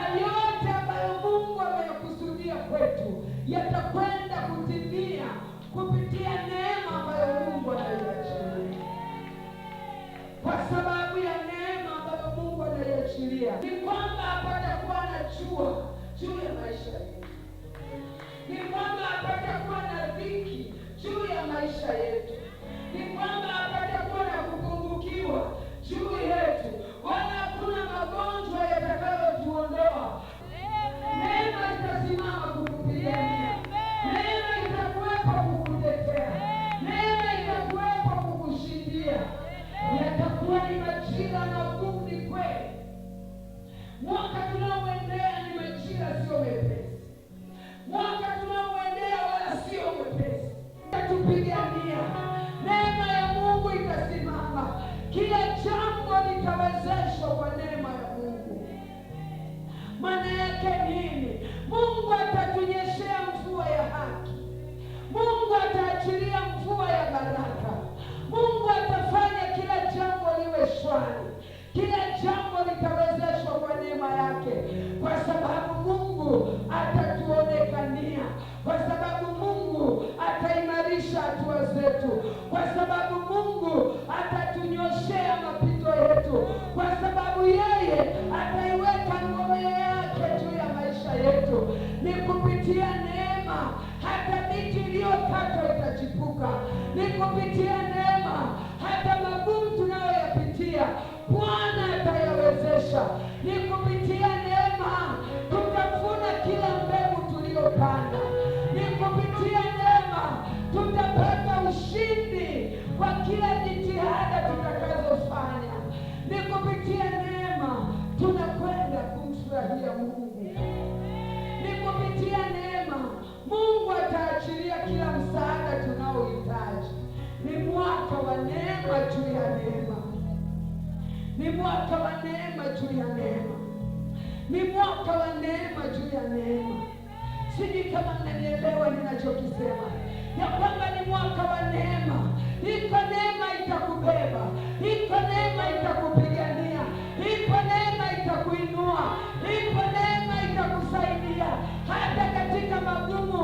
na yote ambayo Mungu amekusudia kwetu yatakwenda kutimia kupitia neema ambayo Mungu anaiachilia. Kwa sababu ya neema ambayo Mungu anaiachilia, ni kwamba hapatakuwa na jua juu ya maisha yetu, ni kwamba hapatakuwa na dhiki juu ya maisha yetu, ni kwamba hapatakuwa na kupungukiwa juu yetu, wala hakuna magonjwa yatakayotuondoa. Neema itasimama kukupigania, neema itakuwepo kukutetea, neema itakuwepo kukushindia. Yatakuwa ni majira magumu, ni kweli. Mwaka tunaoendea ni majira sio mepesi, mwaka tunaoendea wala sio mepesi. Tutapigania, neema ya Mungu itasimama, kila jambo litawezeshwa kwa neema ya Mungu. Maana yake nini? Mungu atatunyeshea mvua ya haki, Mungu ataachilia mvua ya baraka, Mungu atafanya kila jambo liwe shwari, kila jambo litawezeshwa kwa neema yake, kwa sababu Mungu atatuonekania, kwa sababu Mungu ataimarisha hatua zetu, kwa sababu Mungu atatunyoshea mapito yetu, kwa sababu yeye ataiweka ngome yake juu ya maisha yetu. Ni kupitia neema hata miti iliyokatwa itachipuka, ni kupitia neema hata magumu tunayoyapitia Bwana atayawezesha, ni kupitia neema tutavuna kila mbegu tuliyopanda, ni kupitia neema tutapata ushindi kwa kila jitihada tutakazofanya, ni kupitia neema tunakwenda kumfurahia Mungu, ni kupitia neema Mungu ataachilia kila msaada tunaohitaji. Ni mwaka wa neema juu ya neema, ni mwaka wa neema juu ya neema, ni mwaka wa neema juu ya neema. Sijui kama mnanielewa ninachokisema, ya kwamba ni mwaka wa neema. Iko neema itakubeba, iko neema itakupigania, iko neema itakuinua, iko neema itakusaidia hata katika magumu